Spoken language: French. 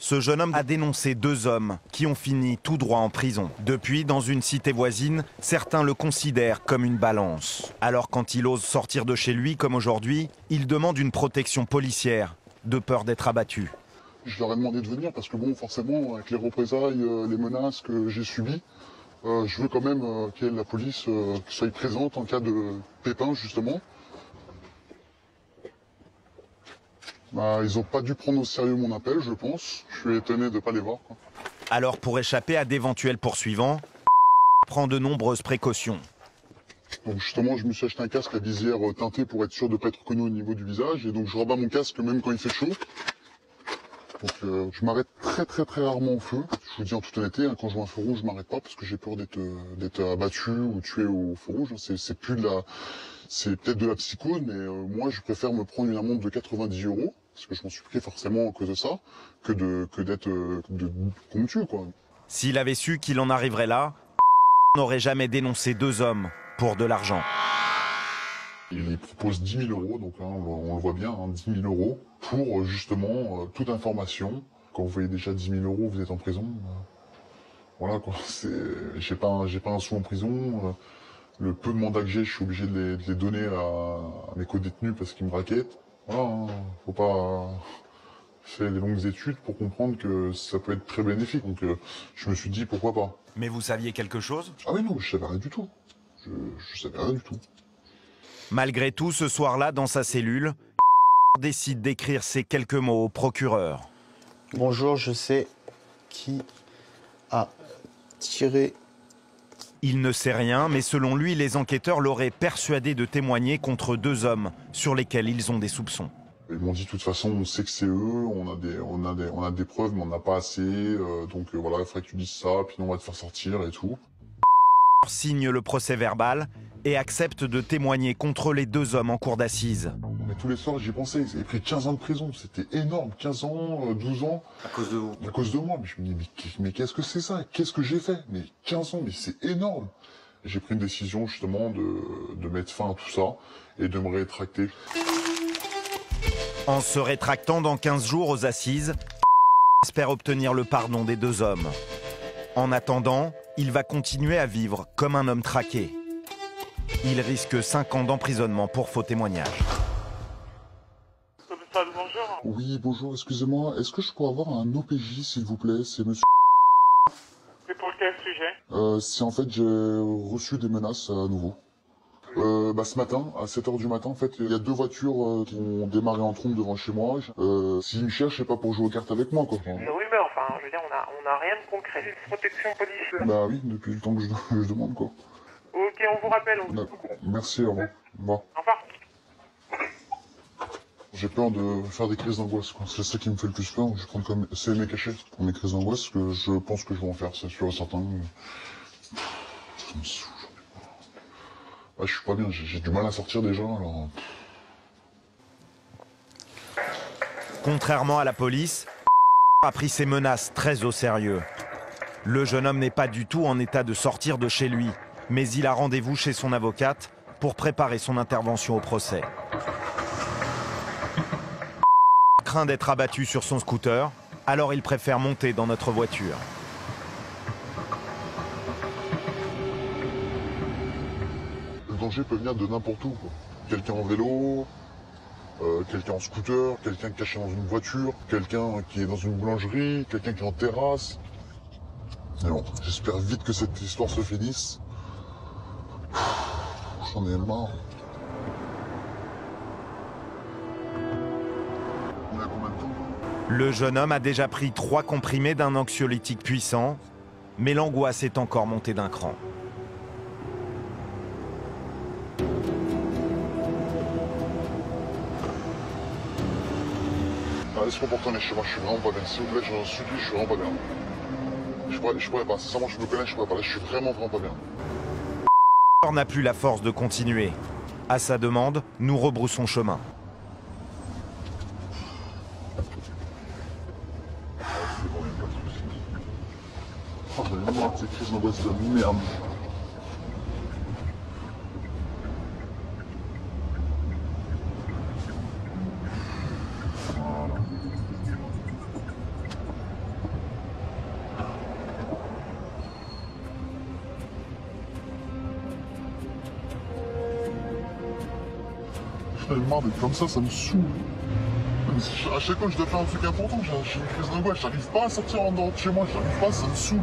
Ce jeune homme a dénoncé 2 hommes qui ont fini tout droit en prison. Depuis, dans une cité voisine, certains le considèrent comme une balance. Alors quand il ose sortir de chez lui, comme aujourd'hui, il demande une protection policière, de peur d'être abattu. Je leur ai demandé de venir parce que bon, forcément, avec les représailles, les menaces que j'ai subies, je veux quand même qu'il y ait la police qui soit présente en cas de pépin, justement. Bah, ils n'ont pas dû prendre au sérieux mon appel, je pense. Je suis étonné de ne pas les voir, quoi. Alors pour échapper à d'éventuels poursuivants, prend de nombreuses précautions. Donc justement, je me suis acheté un casque à visière teintée pour être sûr de ne pas être reconnu au niveau du visage. Et donc je rabats mon casque même quand il fait chaud. Donc je m'arrête très rarement au feu. Je vous dis en toute honnêteté, hein, quand je vois un feu rouge, je m'arrête pas parce que j'ai peur d'être abattu ou tué au feu rouge. C'est plus de la... C'est peut-être de la psychose, mais moi je préfère me prendre une amende de 90 €, parce que je m'en suis pris forcément à cause de ça, que d'être qu'on me tue, quoi. S'il avait su qu'il en arriverait là, n'aurait jamais dénoncé 2 hommes pour de l'argent. Il propose 10 000 €, donc là, on le voit bien, hein, 10 000 € pour justement toute information. Quand vous voyez déjà 10 000 €, vous êtes en prison. Voilà quoi, j'ai pas un sou en prison. Le peu de mandats que j'ai, je suis obligé de les donner à mes co-détenus parce qu'ils me raquettent. Voilà, hein, faut pas faire des longues études pour comprendre que ça peut être très bénéfique. Donc je me suis dit pourquoi pas. Mais vous saviez quelque chose? Ah oui non, je savais rien du tout. Je savais rien du tout. Malgré tout, ce soir-là, dans sa cellule, décide d'écrire ces quelques mots au procureur. Bonjour, je sais qui a tiré. Il ne sait rien, mais selon lui, les enquêteurs l'auraient persuadé de témoigner contre 2 hommes sur lesquels ils ont des soupçons. Ils m'ont dit de toute façon, on sait que c'est eux, on a des preuves, mais on n'a pas assez, donc voilà, il faudrait que tu dises ça, puis on va te faire sortir et tout. Signe le procès-verbal et accepte de témoigner contre les 2 hommes en cour d'assises. Mais tous les soirs, j'y pensais, ils avaient pris 15 ans de prison, c'était énorme, 15 ans, 12 ans. À cause de vous. À cause de moi, mais je me dis, mais qu'est-ce que c'est ça? Qu'est-ce que j'ai fait? Mais 15 ans, mais c'est énorme. J'ai pris une décision justement de mettre fin à tout ça et de me rétracter. En se rétractant dans 15 jours aux assises, espère obtenir le pardon des 2 hommes. En attendant, il va continuer à vivre comme un homme traqué. Il risque 5 ans d'emprisonnement pour faux témoignage. Oui, bonjour, excusez-moi, est-ce que je pourrais avoir un OPJ s'il vous plaît? C'est monsieur... C'est pour quel sujet? C'est en fait, j'ai reçu des menaces à nouveau. Ce matin, à 7 h du matin, en fait, il y a 2 voitures qui ont démarré en trompe devant chez moi. S'ils me cherchent, c'est pas pour jouer aux cartes avec moi, quoi. Oui, mais enfin, je veux dire, on a rien de concret. Protection policière. Bah oui, depuis le temps que je demande, quoi. Ok, on vous rappelle. Merci, au revoir. Bon. Au revoir. J'ai peur de faire des crises d'angoisse, quoi. C'est ça qui me fait le plus peur. Je prends comme c'est mes cachets pour mes crises d'angoisse, que je pense que je vais en faire, c'est sûr et certain. Ça me saoule. Ah, je suis pas bien, j'ai du mal à sortir déjà, alors... Contrairement à la police, a pris ses menaces très au sérieux. Le jeune homme n'est pas du tout en état de sortir de chez lui, mais il a rendez-vous chez son avocate pour préparer son intervention au procès. Il craint d'être abattu sur son scooter, alors il préfère monter dans notre voiture. Le danger peut venir de n'importe où, quoi. Quelqu'un en vélo, quelqu'un en scooter, quelqu'un caché dans une voiture, quelqu'un qui est dans une boulangerie, quelqu'un qui est en terrasse. Mais bon, j'espère vite que cette histoire se finisse. J'en ai marre. On a combien de temps? Le jeune homme a déjà pris 3 comprimés d'un anxiolytique puissant, mais l'angoisse est encore montée d'un cran. Est-ce qu'on peut retourner chez moi? Je suis vraiment pas bien. S'il vous plaît, j'en supplie, je suis vraiment pas bien. Je pourrais pas. Sincèrement, je me connais, je pourrais pas. Là, je suis vraiment pas bien. Il n'a plus la force de continuer. À sa demande, nous rebroussons chemin. C'est bon, y'a pas de soucis. Oh, j'en ai marre de ces crises d'angoisse de merde. J'en ai marre d'être comme ça me saoule. À chaque fois que je dois faire un truc important, j'ai une crise d'angoisse. J'arrive pas à sortir en dehors de chez moi, j'arrive pas, ça me saoule.